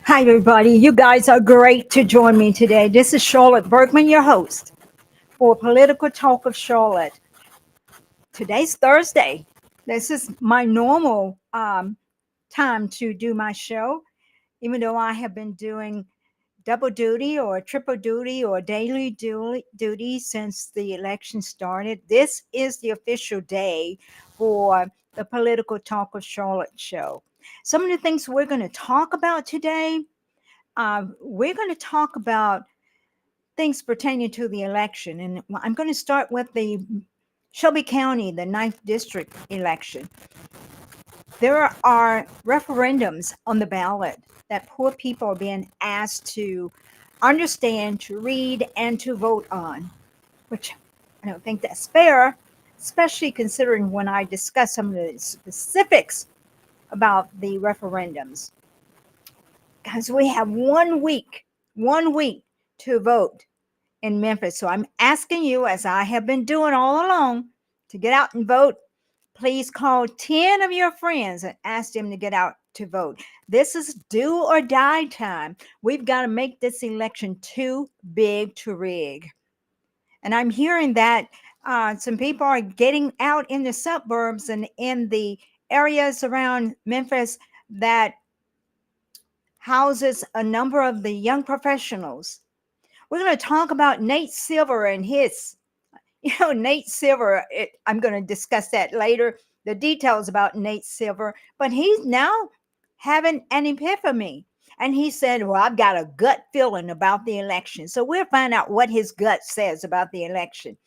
Hi, everybody. You guys are great to join me today. This is Charlotte Bergman, your host for Political Talk of Charlotte. Today's Thursday. This is my normal time to do my show, even though I have been doing double duty or triple duty or daily duty since the election started. This is the official day for the Political Talk of Charlotte show. Some of the things we're going to talk about today. We're going to talk about things pertaining to the election. And I'm going to start with the Shelby County, the 9th District election. There are referendums on the ballot that poor people are being asked to understand, to read, and to vote on, which I don't think that's fair, especially considering when I discuss some of the specifics about the referendums. Because we have 1 week to vote in Memphis. So I'm asking you, as I have been doing all along, to get out and vote. Please call 10 of your friends and ask them to get out to vote. This is do or die time. We've got to make this election too big to rig. And I'm hearing that some people are getting out in the suburbs and in the areas around Memphis that houses a number of the young professionals. We're going to talk about Nate Silver and his, Nate Silver. I'm going to discuss that later, the details about Nate Silver, but he's now having an epiphany. And he said, well, I've got a gut feeling about the election. So we'll find out what his gut says about the election.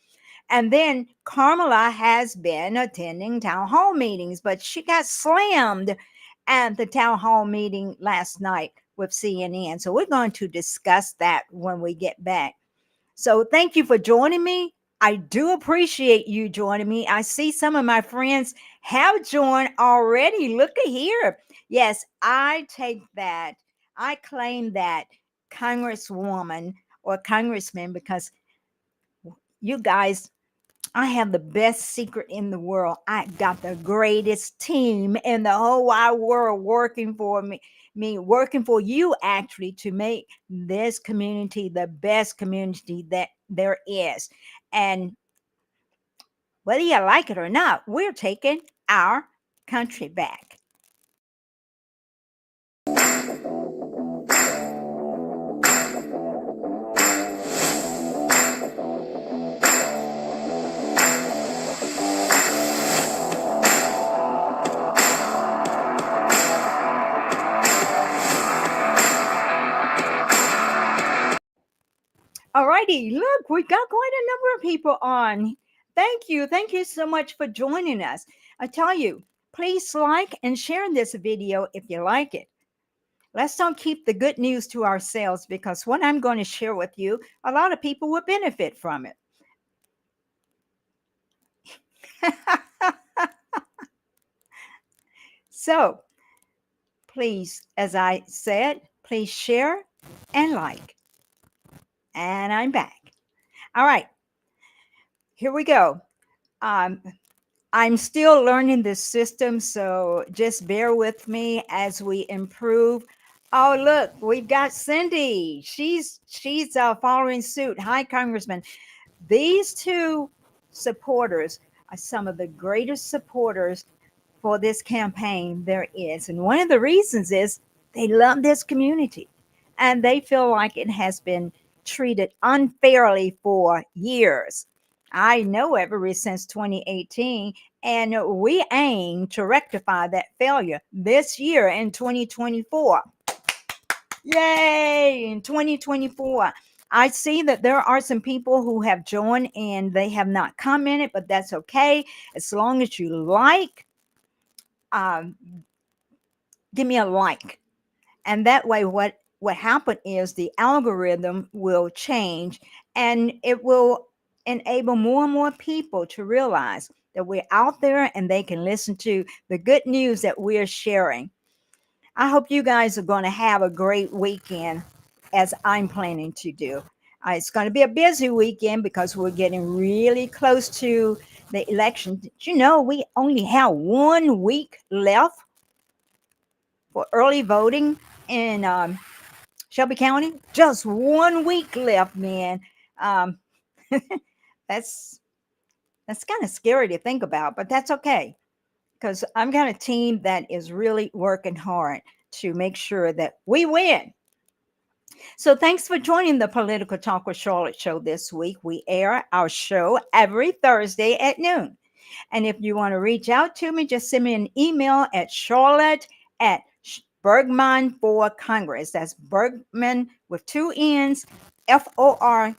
And then Carmela has been attending town hall meetings, but she got slammed at the town hall meeting last night with CNN. So we're going to discuss that when we get back. So thank you for joining me. I do appreciate you joining me. I see some of my friends have joined already. Look at here. Yes, I take that. I claim that congresswoman or congressman because you guys, I have the best secret in the world. I got the greatest team in the whole wide world working for me working for you actually to make this community the best community that there is. And whether you like it or not, we're taking our country back. All righty, look, we got quite a number of people on. Thank you. Thank you so much for joining us. I tell you, please like and share this video if you like it. Let's don't keep the good news to ourselves because what I'm going to share with you, a lot of people will benefit from it. So please, as I said, please share and like. And I'm back. All right, here we go. I'm still learning this system, so just bear with me as we improve. Oh, look, we've got Cindy. She's following suit. Hi, Congressman. These two supporters are some of the greatest supporters for this campaign there is. And one of the reasons is they love this community and they feel like it has been treated unfairly for years. I know ever since 2018, and we aim to rectify that failure this year in 2024. Yay! In 2024. I see that there are some people who have joined and they have not commented, but that's okay. As long as you like, give me a like. And that way, what happened is the algorithm will change and it will enable more and more people to realize that we're out there and they can listen to the good news that we're sharing. I hope you guys are going to have a great weekend as I'm planning to do. It's going to be a busy weekend because we're getting really close to the election. Did you know we only have 1 week left for early voting in Shelby County, just 1 week left, man. Um, that's that's kind of scary to think about, but that's okay because I've got a team that is really working hard to make sure that we win. So thanks for joining the Political Talk with Charlotte show this week. We air our show every Thursday at noon. And if you want to reach out to me, just send me an email at Charlotte at Bergman for Congress. That's Bergman with two N's, FOR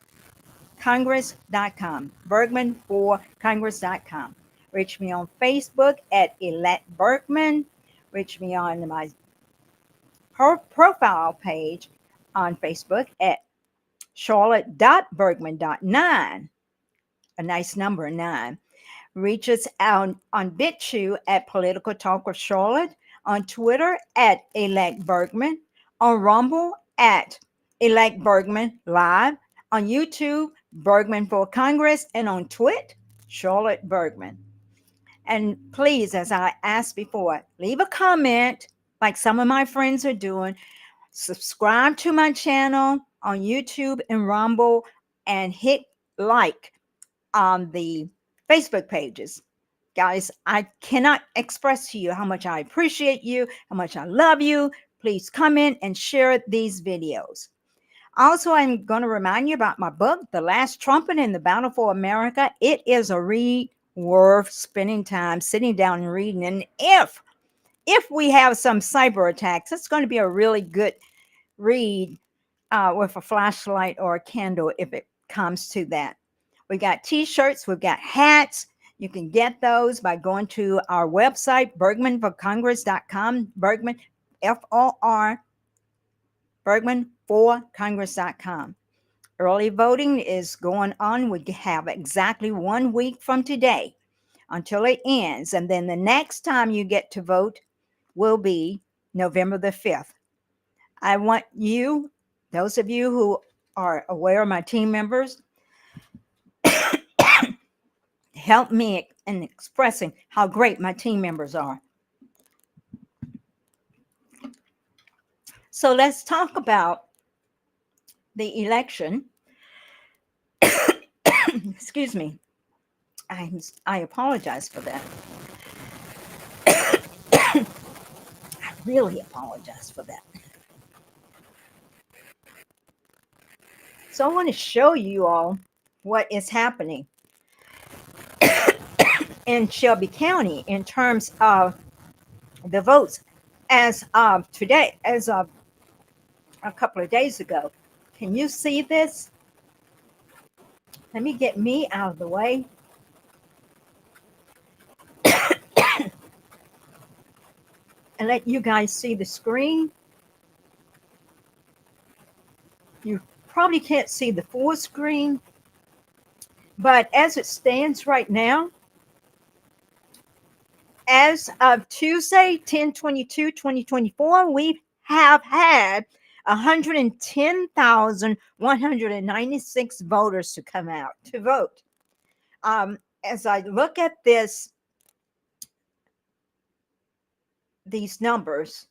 Congress.com. Bergman for Congress.com. Reach me on Facebook at Elect Bergman. Reach me on my profile page on Facebook at Charlotte.Bergman.9. A nice number, 9. Reach us out on Bitchute at Political Talk with Charlotte, on Twitter at Elect Bergman, on Rumble at Elect Bergman Live, on YouTube, Bergman for Congress, and on Twit, Charlotte Bergman. And please, as I asked before, leave a comment like some of my friends are doing. Subscribe to my channel on YouTube and Rumble, and hit like on the Facebook pages. Guys, I cannot express to you how much I appreciate you, how much I love you. Please comment and share these videos. Also, I'm going to remind you about my book, The Last Trumpet in the Battle for America. It is a read worth spending time sitting down and reading. And if we have some cyber attacks, it's going to be a really good read with a flashlight or a candle if it comes to that. We got t-shirts, we've got hats. You can get those by going to our website, BergmanForCongress.com, Bergman, F-O-R, BergmanForCongress.com. Early voting is going on. We have exactly 1 week from today until it ends. And then the next time you get to vote will be November the 5th. I want you, those of you who are aware of my team members, help me in expressing how great my team members are. So let's talk about the election. Excuse me. I apologize for that. I really apologize for that. So I want to show you all what is happening in Shelby County in terms of the votes as of today, as of a couple of days ago. Can you see this? Let me get me out of the way. And let you guys see the screen. You probably can't see the full screen, but as it stands right now, as of Tuesday, 10/22/2024, we have had 110,196 voters to come out to vote. As I look at these numbers,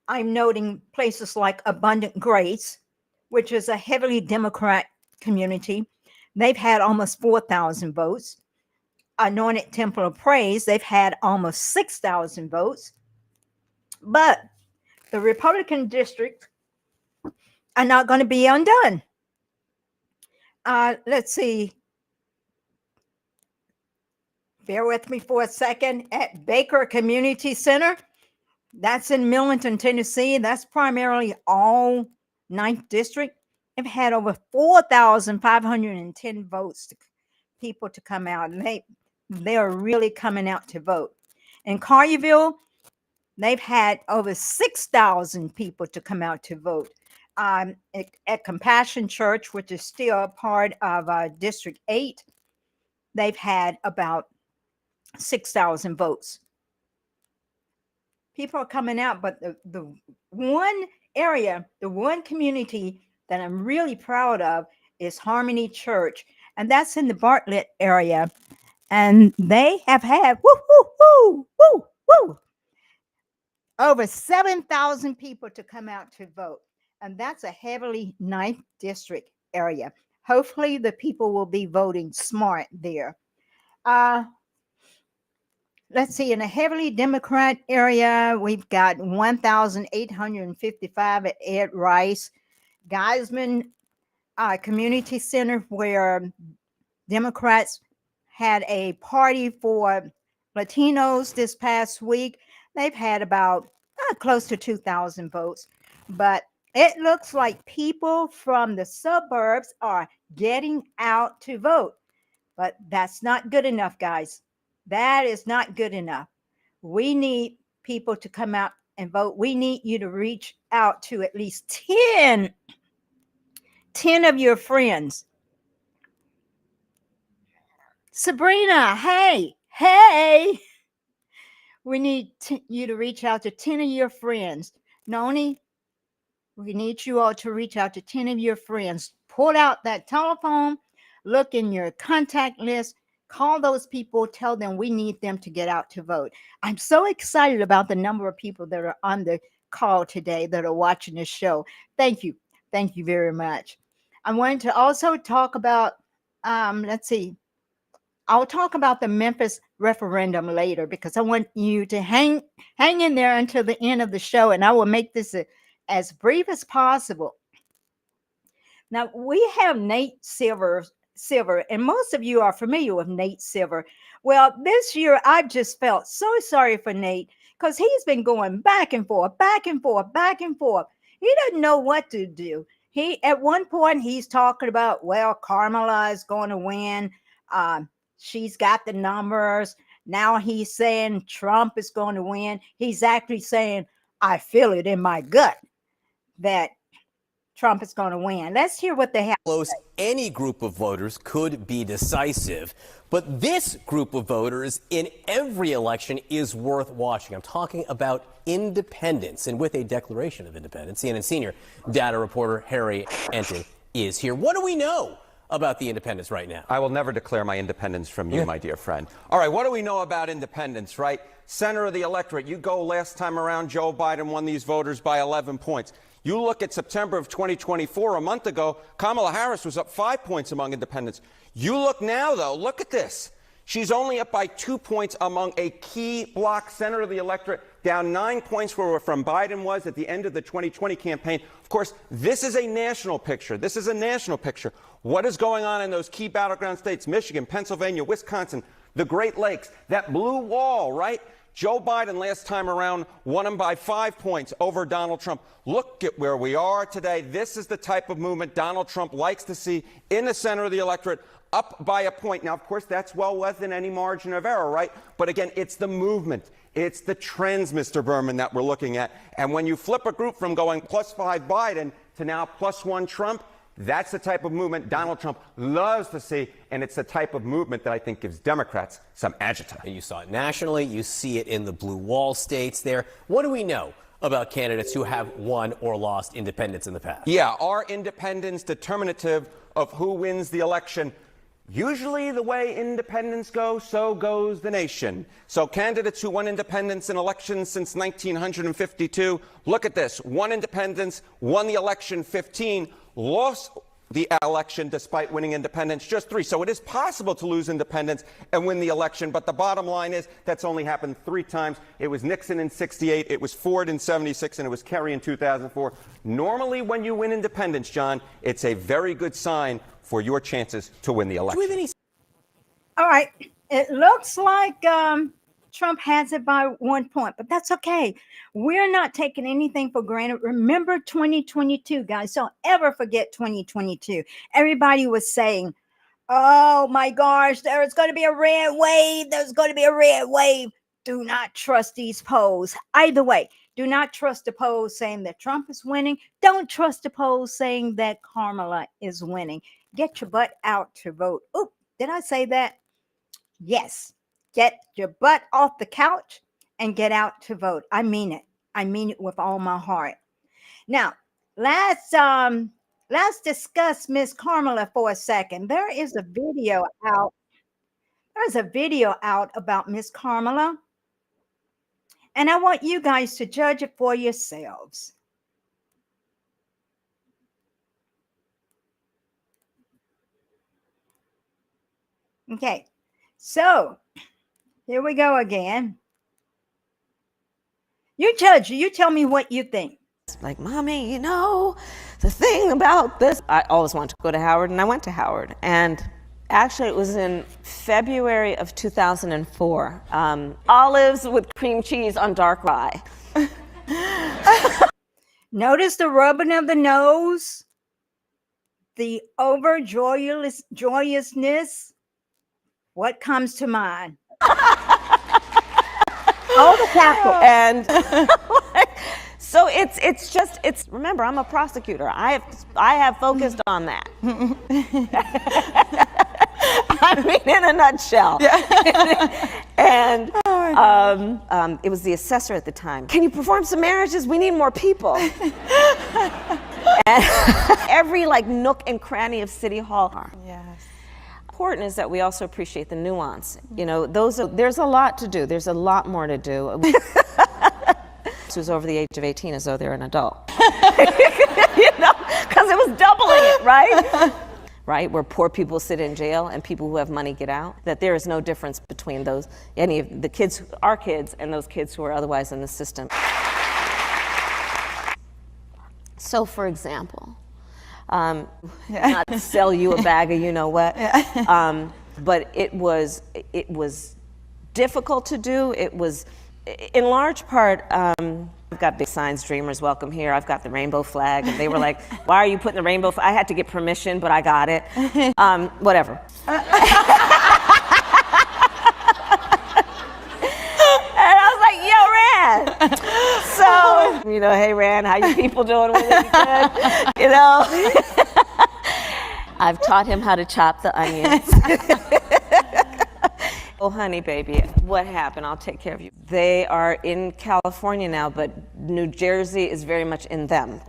I'm noting places like Abundant Grace, which is a heavily Democrat community. They've had almost 4,000 votes. Anointed Temple of Praise, they've had almost 6,000 votes. But the Republican districts are not going to be undone. Let's see. Bear with me for a second. At Baker Community Center, that's in Millington, Tennessee. That's primarily all 9th District. They've had over 4,510 votes, people to come out, and they are really coming out to vote. In Collierville, they've had over 6,000 people to come out to vote. At Compassion Church, which is still a part of District 8, they've had about 6,000 votes. People are coming out, but the one area, the one community that I'm really proud of is Harmony Church, and that's in the Bartlett area. And they have had over 7,000 people to come out to vote. and that's a heavily ninth district area. Hopefully, the people will be voting smart there. Uh, let's see, in a heavily Democrat area, we've got 1,855 at Ed Rice, Geisman Community Center, where Democrats had a party for Latinos this past week. They've had about close to 2,000 votes, but it looks like people from the suburbs are getting out to vote. But that's not good enough, guys. That is not good enough. We need people to come out and vote. We need you to reach out to at least 10 of your friends. Sabrina, hey. We need you to reach out to 10 of your friends. Noni, we need you all to reach out to 10 of your friends. Pull out that telephone, look in your contact list, call those people, tell them we need them to get out to vote. I'm so excited about the number of people that are on the call today that are watching this show. Thank you. Thank you very much. I'm going to also talk about, let's see, I'll talk about the Memphis referendum later because I want you to hang in there until the end of the show, and I will make this as brief as possible. Now, we have Nate Silver, and most of you are familiar with Nate Silver. Well, this year I've just felt so sorry for Nate because he's been going back and forth, back and forth, back and forth. He doesn't know what to do. At one point he's talking about, well, Kamala is going to win. She's got the numbers. Now he's saying Trump is going to win. He's actually saying, I feel it in my gut that Trump is going to win. Let's hear what they have. Close, any group of voters could be decisive, but this group of voters in every election is worth watching. I'm talking about independents, and with a declaration of independence, CNN senior data reporter Harry Enton is here. What do we know about the independents right now? I will never declare my independence from you, my dear friend. All right, what do we know about independents, right? Center of the electorate. You go last time around, Joe Biden won these voters by 11 points. You look at September of 2024, a month ago, Kamala Harris was up 5 points among independents. You look now, though, look at this. She's only up by 2 points among a key bloc center of the electorate, down 9 points from Biden was at the end of the 2020 campaign. Of course, this is a national picture. This is a national picture. What is going on in those key battleground states, Michigan, Pennsylvania, Wisconsin, the Great Lakes, that blue wall, right? Joe Biden last time around won him by 5 points over Donald Trump. Look at where we are today. This is the type of movement Donald Trump likes to see in the center of the electorate, up by a point. Now, of course, that's well within any margin of error, right? But again, it's the movement. It's the trends, Mr. Berman, that we're looking at. And when you flip a group from going +5 Biden to now +1 Trump, that's the type of movement Donald Trump loves to see, and it's the type of movement that I think gives Democrats some agita. And you saw it nationally. You see it in the blue wall states there. What do we know about candidates who have won or lost independents in the past? Yeah, are independents determinative of who wins the election? Usually the way independents go, so goes the nation. So candidates who won independents in elections since 1952, look at this. Won independents, won the election 15, lost the election despite winning independents, just 3. So it is possible to lose independents and win the election, but the bottom line is that's only happened 3 times. It was Nixon in 68, it was Ford in 76, and it was Kerry in 2004. Normally when you win independents, John, it's a very good sign for your chances to win the election. All right. It looks like Trump has it by 1 point, but that's okay. We're not taking anything for granted. Remember 2022, guys. Don't ever forget 2022. Everybody was saying, oh my gosh, there's going to be a red wave. There's going to be a red wave. Do not trust these polls. Either way, do not trust the polls saying that Trump is winning. Don't trust the polls saying that Kamala is winning. Get your butt out to vote. Oh, did I say that? Yes. Get your butt off the couch and get out to vote. I mean it. I mean it with all my heart. Now, let's discuss Miss Kamala for a second. There is a video out. There's a video out about Miss Kamala. And I want you guys to judge it for yourselves. Okay, so here we go again. You judge, you tell me what you think. Like, Mommy, you know, the thing about this. I always wanted to go to Howard, and I went to Howard. And actually, it was in February of 2004. Olives with cream cheese on dark rye. Notice the rubbing of the nose, the joyousness. What comes to mind? Oh, the cackle. And so it's remember, I'm a prosecutor. I have focused on that. I mean, in a nutshell. And it was the assessor at the time. Can you perform some marriages? We need more people. And every nook and cranny of City Hall. Yes. Important is that we also appreciate the nuance. You know, there's a lot to do. There's a lot more to do. Who's over the age of 18 as though they're an adult. You know, because it was doubling it, right? Right, where poor people sit in jail and people who have money get out. That there is no difference between any of the kids, our kids, and those kids who are otherwise in the system. So, for example, not to sell you a bag of you know what, but it was difficult to do. It was, in large part, I've got big signs, Dreamers Welcome Here. I've got the rainbow flag, and they were like, "Why are you putting the rainbow?" I had to get permission, but I got it. Whatever. And I was like, "Yo, Ran." So, you know, hey, Ran, how you people doing? With it? Good? You know. I've taught him how to chop the onions. Oh, honey, baby, what happened? I'll take care of you. They are in California now, but New Jersey is very much in them.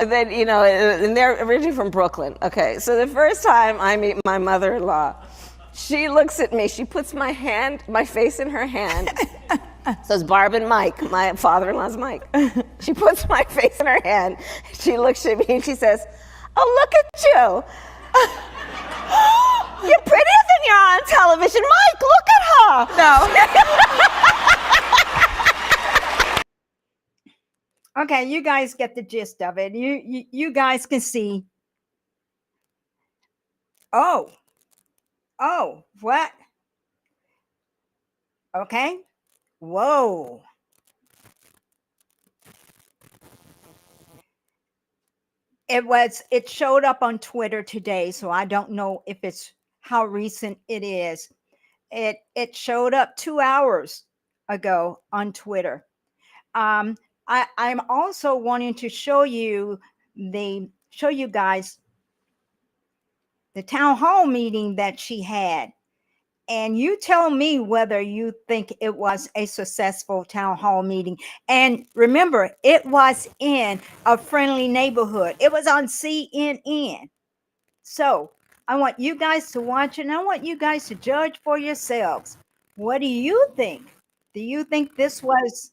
Then, you know, and they're originally from Brooklyn. Okay, so the first time I meet my mother-in-law, she looks at me, she puts my face in her hand. So it's Barb and Mike, my father-in-law's Mike. She puts my face in her hand. She looks at me and she says, "Oh, look at you. You're prettier than you're on television. Mike, look at her." No. Okay, you guys get the gist of it. You guys can see. Oh, what? Okay. Whoa. It showed up on Twitter today, so I don't know if it's how recent it is. It showed up 2 hours ago on Twitter. I'm also wanting to show you guys the town hall meeting that she had. And you tell me whether you think it was a successful town hall meeting. And remember, it was in a friendly neighborhood. It was on CNN. So I want you guys to watch it, and I want you guys to judge for yourselves. What do you think? Do you think this was...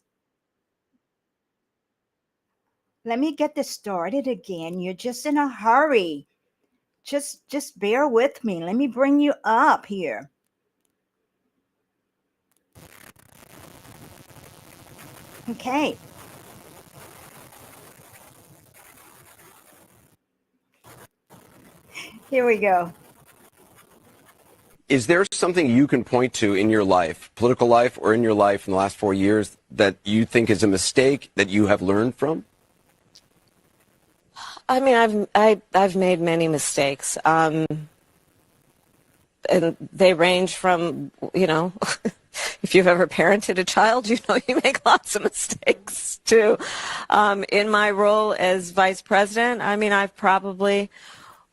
Let me get this started again. You're just in a hurry. Just bear with me. Let me bring you up here. Okay. Here we go. Is there something you can point to in your life, political life or in your life in the last 4 years, that you think is a mistake that you have learned from? I mean, I've made many mistakes, and they range from, you know, if you've ever parented a child, you know you make lots of mistakes too. In my role as vice president, I mean, I've probably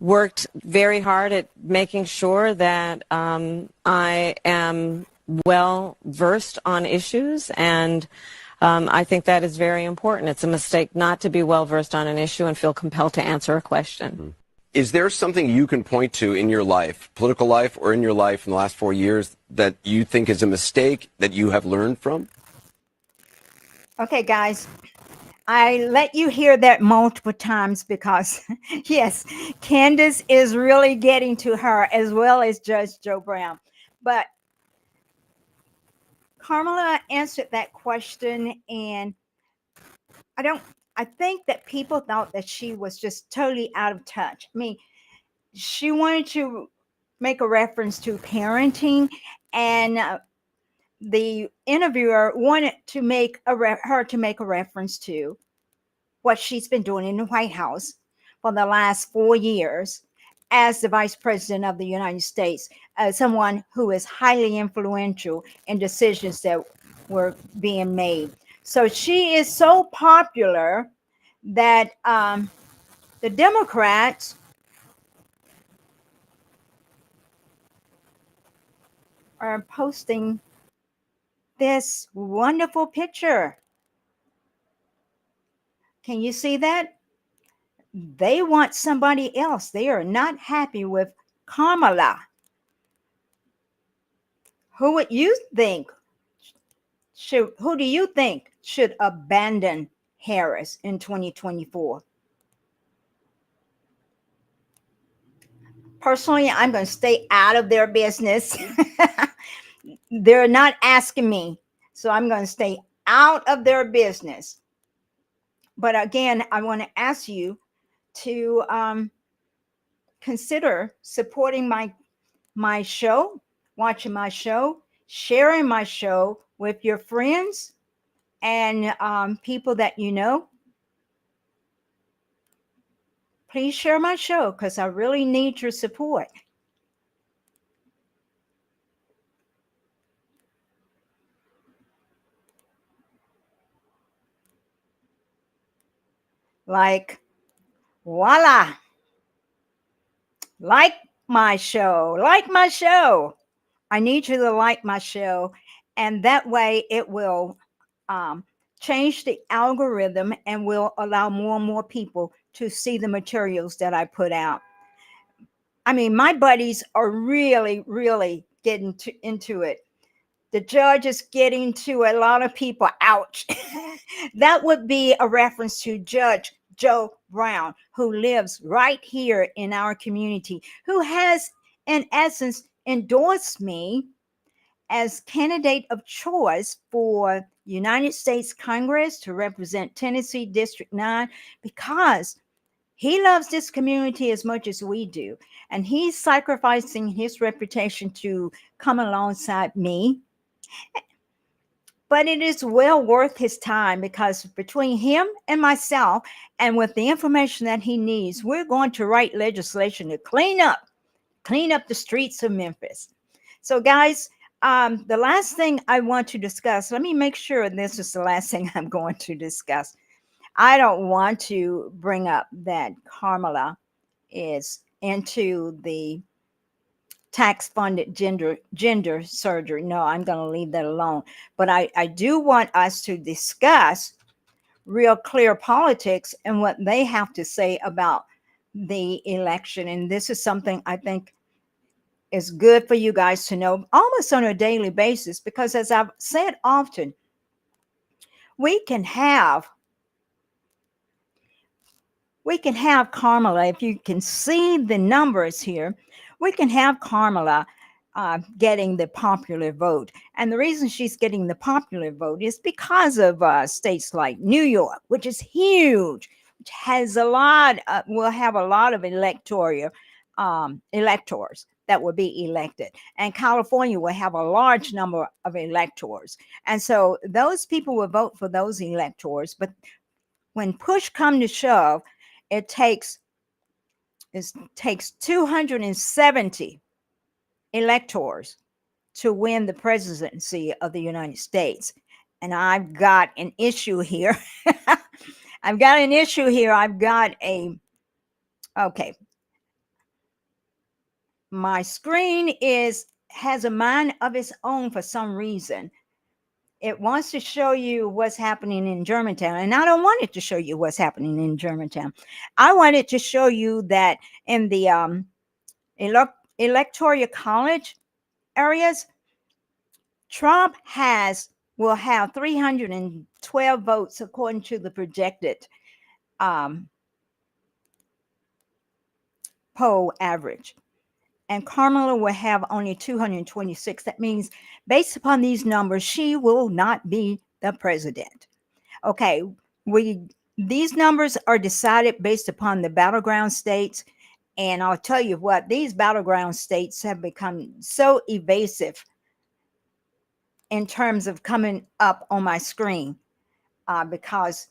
worked very hard at making sure that I am well versed on issues, and I think that is very important. It's a mistake not to be well versed on an issue and feel compelled to answer a question. Is there something you can point to in your life, political life or in your life in the last 4 years, that you think is a mistake that you have learned from? Okay, guys, I let you hear that multiple times because, yes, Candace is really getting to her as well as Judge Joe Brown. But Carmela answered that question, and I don't. I think that people thought that she was just totally out of touch. I mean, she wanted to make a reference to parenting, and the interviewer wanted to make her to make a reference to what she's been doing in the White House for the last 4 years as the Vice President of the United States, as someone who is highly influential in decisions that were being made. So she is so popular that the Democrats are posting this wonderful picture. Can you see that? They want somebody else. They are not happy with Kamala. Who would you think who do you think should abandon Harris in 2024? Personally, I'm going to stay out of their business. They're not asking me, so I'm going to stay out of their business. But again, I want to ask you to consider supporting my show, watching my show, sharing my show with your friends and people that you know. Please share my show because I really need your support. Like, voila, like my show, like my show. I need you to like my show, and that way it will change the algorithm and will allow more and more people to see the materials that I put out. I mean, my buddies are really, really getting into it. The judge is getting to a lot of people. Ouch. That would be a reference to Judge Joe Brown, who lives right here in our community, who has, in essence, endorsed me as candidate of choice for United States Congress to represent Tennessee District 9 because he loves this community as much as we do. And he's sacrificing his reputation to come alongside me. But it is well worth his time because between him and myself, and with the information that he needs, we're going to write legislation to clean up the streets of Memphis. So, guys, the last thing I want to discuss, let me make sure this is the last thing I'm going to discuss. I don't want to bring up that Carmela is into the tax funded gender surgery. No, I'm going to leave that alone. But I do want us to discuss real clear politics and what they have to say about the election. And this is something I think is good for you guys to know almost on a daily basis, because as I've said often, we can have Carmela. If you can see the numbers here, we can have Carmela getting the popular vote. And the reason she's getting the popular vote is because of states like New York, which is huge, which has will have a lot of electors that will be elected. And California will have a large number of electors. And so those people will vote for those electors. But when push come to shove, it takes 270 electors to win the presidency of the United States. And I've got an issue here. Okay. My screen has a mind of its own for some reason. It wants to show you what's happening in Germantown. And I don't want it to show you what's happening in Germantown. I want it to show you that in the electoral college areas, Trump has will have 312 votes according to the projected um, poll average. And Kamala will have only 226. That means, based upon these numbers, she will not be the president. Okay, these numbers are decided based upon the battleground states. And I'll tell you what, these battleground states have become so evasive in terms of coming up on my screen because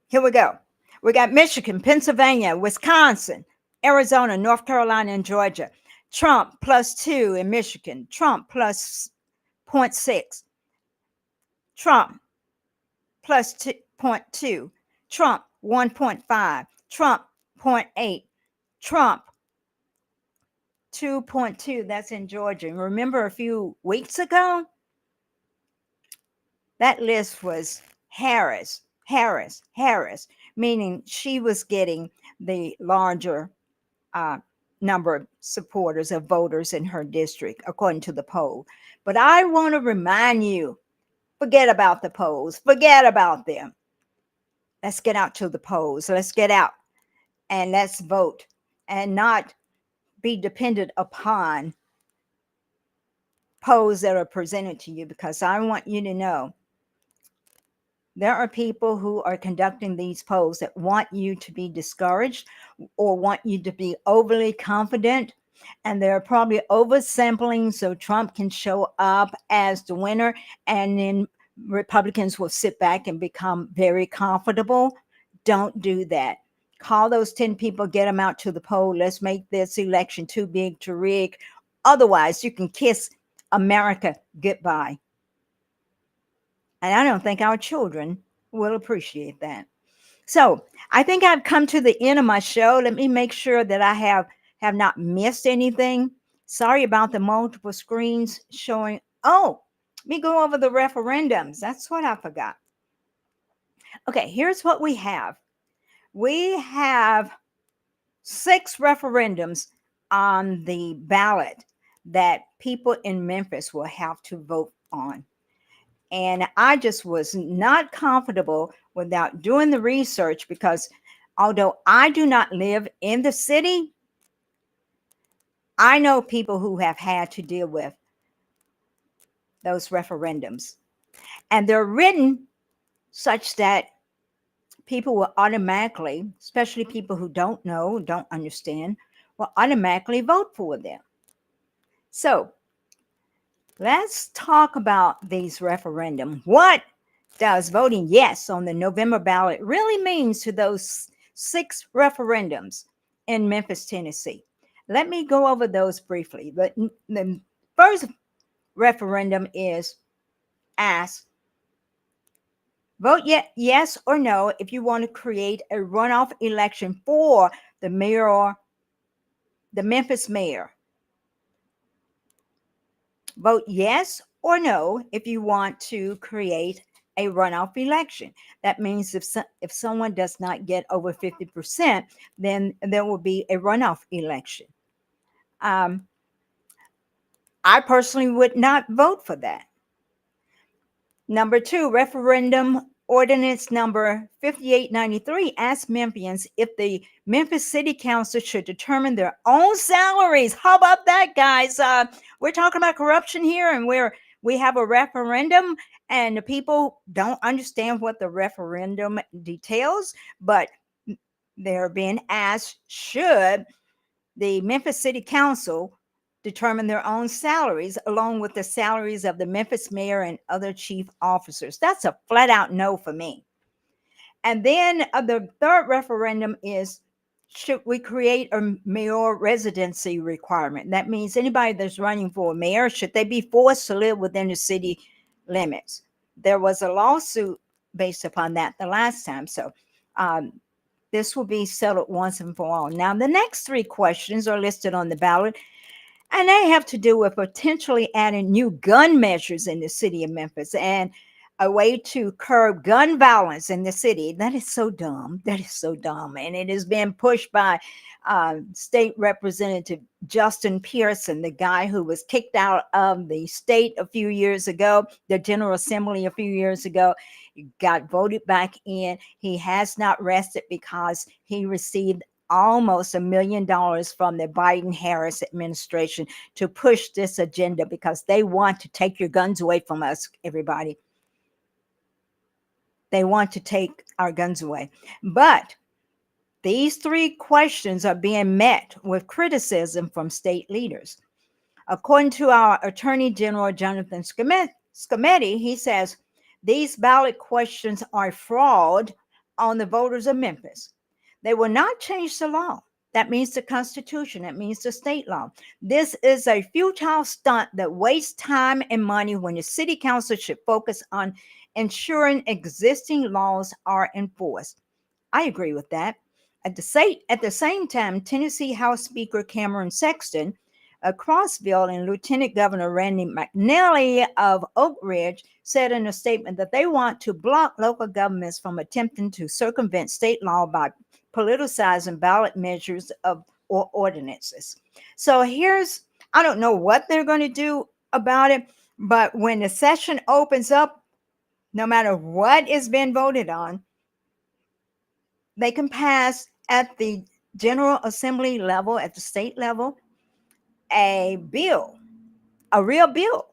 here we go. We got Michigan, Pennsylvania, Wisconsin, Arizona, North Carolina, and Georgia. Trump +2 in Michigan. Trump plus 0.6. Trump plus 0.2. Trump 1.5. Trump 0.8. Trump 2.2. That's in Georgia. And remember a few weeks ago, that list was Harris, Harris, Harris, meaning she was getting the larger number of supporters of voters in her district, according to the poll. But I want to remind you, forget about the polls, forget about them. Let's get out to the polls. Let's get out and let's vote and not be dependent upon polls that are presented to you, because I want you to know there are people who are conducting these polls that want you to be discouraged or want you to be overly confident. And they're probably oversampling so Trump can show up as the winner. And then Republicans will sit back and become very comfortable. Don't do that. Call those 10 people, get them out to the poll. Let's make this election too big to rig. Otherwise, you can kiss America goodbye. And I don't think our children will appreciate that. So I think I've come to the end of my show. Let me make sure that I have not missed anything. Sorry about the multiple screens showing. Oh, let me go over the referendums. That's what I forgot. Okay, here's what we have. We have 6 referendums on the ballot that people in Memphis will have to vote on. And I just was not comfortable without doing the research, because although I do not live in the city, I know people who have had to deal with those referendums. And they're written such that people will automatically, especially people who don't know, don't understand, will automatically vote for them. So let's talk about these referendums. What does voting yes on the November ballot really means to those 6 referendums in Memphis, Tennessee? Let me go over those briefly. The first referendum is ask, vote yes or no if you want to create a runoff election for the Memphis mayor. Vote yes or no if you want to create a runoff election. That means if someone does not get over 50%, then there will be a runoff election. I personally would not vote for that. Number 2, referendum ordinance number 5893 asks Memphians if the Memphis City Council should determine their own salaries. How about that, guys? We're talking about corruption here, and we have a referendum, and the people don't understand what the referendum details, but they're being asked, should the Memphis City Council determine their own salaries along with the salaries of the Memphis mayor and other chief officers? That's a flat out no for me. And then the third referendum is, should we create a mayor residency requirement? That means anybody that's running for a mayor, should they be forced to live within the city limits? There was a lawsuit based upon that the last time. So this will be settled once and for all. Now, the next 3 questions are listed on the ballot, and they have to do with potentially adding new gun measures in the city of Memphis. And a way to curb gun violence in the city. That is so dumb. That is so dumb. And it has been pushed by State Representative Justin Pearson, the guy who was kicked out of the state a few years ago, the General Assembly a few years ago. He got voted back in. He has not rested because he received almost $1 million from the Biden-Harris administration to push this agenda because they want to take your guns away from us, everybody. They want to take our guns away. But these three questions are being met with criticism from state leaders. According to our Attorney General, Jonathan Scametti, he says these ballot questions are fraud on the voters of Memphis. They will not change the law. That means the Constitution. That means the state law. This is a futile stunt that wastes time and money when the city council should focus on ensuring existing laws are enforced. I agree with that. At the same time, Tennessee House Speaker Cameron Sexton of Crossville and Lieutenant Governor Randy McNally of Oak Ridge said in a statement that they want to block local governments from attempting to circumvent state law by politicizing ballot measures or ordinances. So I don't know what they're going to do about it, but when the session opens up, no matter what is being voted on, they can pass at the General Assembly level, at the state level, a real bill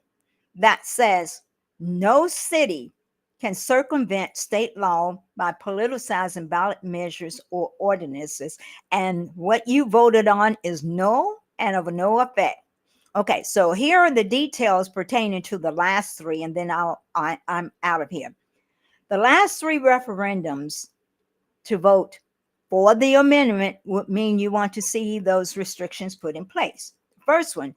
that says no city can circumvent state law by politicizing ballot measures or ordinances. And what you voted on is null and of no effect. Okay, so here are the details pertaining to the last three, and then I'm out of here. The last three referendums to vote for the amendment would mean you want to see those restrictions put in place. The first one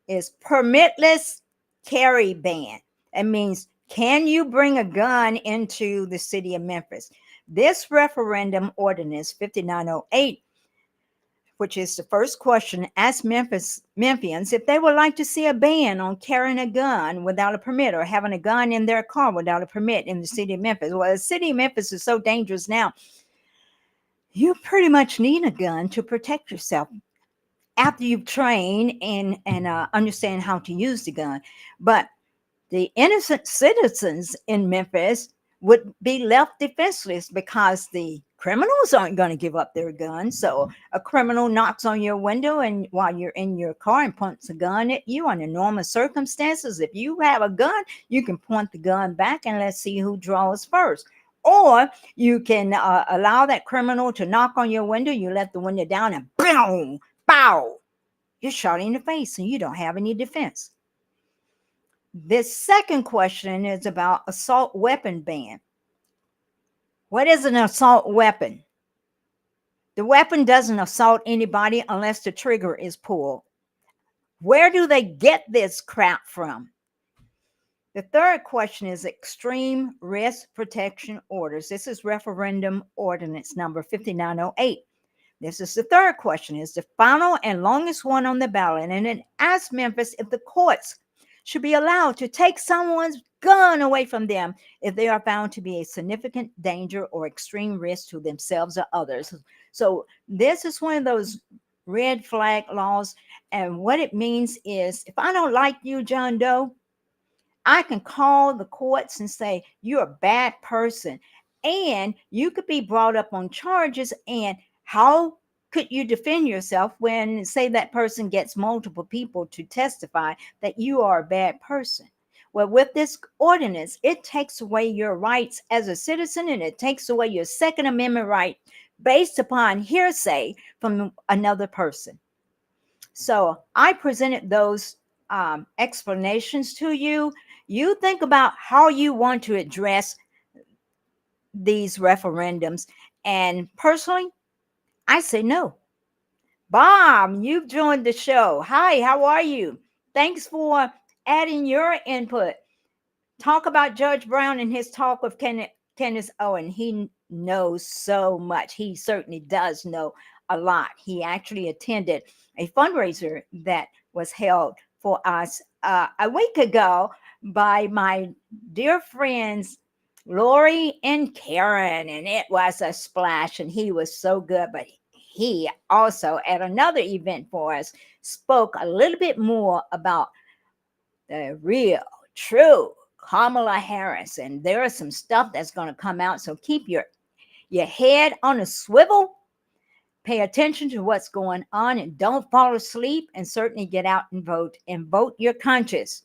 is permitless carry ban. It means, can you bring a gun into the city of Memphis? This referendum ordinance 5908, which is the first question, asks Memphians if they would like to see a ban on carrying a gun without a permit or having a gun in their car without a permit in the city of Memphis. Well, the city of Memphis is so dangerous now. You pretty much need a gun to protect yourself after you've trained and understand how to use the gun. But the innocent citizens in Memphis would be left defenseless because the criminals aren't going to give up their guns. So a criminal knocks on your window and while you're in your car and points a gun at you. Under normal circumstances, if you have a gun, you can point the gun back and let's see who draws first. Or you can allow that criminal to knock on your window. You let the window down and boom, bow, you're shot in the face and you don't have any defense. This second question is about assault weapon ban. What is an assault weapon? The weapon doesn't assault anybody unless the trigger is pulled. Where do they get this crap from? The third question is extreme risk protection orders. This is referendum ordinance number 5908. This is the third question, is the final and longest one on the ballot. And it asks Memphis if the courts should be allowed to take someone's gun away from them if they are found to be a significant danger or extreme risk to themselves or others. So this is one of those red flag laws. And what it means is, if I don't like you, John Doe, I can call the courts and say, you're a bad person. And you could be brought up on charges. And how could you defend yourself when, say, that person gets multiple people to testify that you are a bad person? Well, with this ordinance, it takes away your rights as a citizen, and it takes away your Second Amendment right based upon hearsay from another person. So I presented those explanations to you. You think about how you want to address these referendums. And personally, I say no. Bob, you've joined the show. Hi, how are you? Thanks for adding your input. Talk about Judge Brown and his talk with Kenneth Owen. He knows so much. He certainly does know a lot. He actually attended a fundraiser that was held for us a week ago by my dear friends Lori and Karen, and it was a splash, and he was so good. But he also, at another event for us, spoke a little bit more about the real, true Kamala Harris. And there is some stuff that's going to come out. So keep your head on a swivel. Pay attention to what's going on and don't fall asleep, and certainly get out and vote your conscience.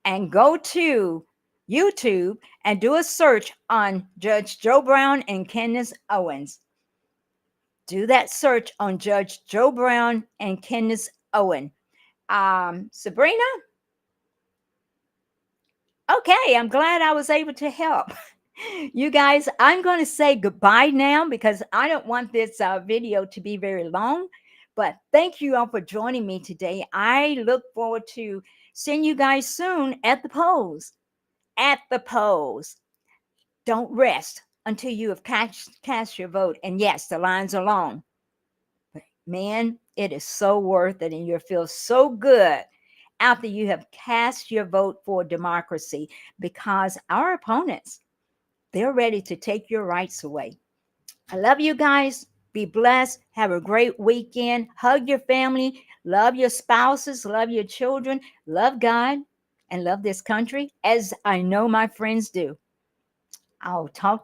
And go to YouTube and do a search on Judge Joe Brown and Candace Owens. Do that search on Judge Joe Brown and Candace Owen. Sabrina? Okay, I'm glad I was able to help. You guys, I'm going to say goodbye now because I don't want this video to be very long. But thank you all for joining me today. I look forward to seeing you guys soon at the polls. At the polls. Don't rest until you have cast your vote. And yes, the lines are long. But man, it is so worth it. And you'll feel so good after you have cast your vote for democracy, because our opponents, they're ready to take your rights away. I love you guys. Be blessed. Have a great weekend. Hug your family. Love your spouses. Love your children. Love God and love this country, as I know my friends do. I'll talk to you.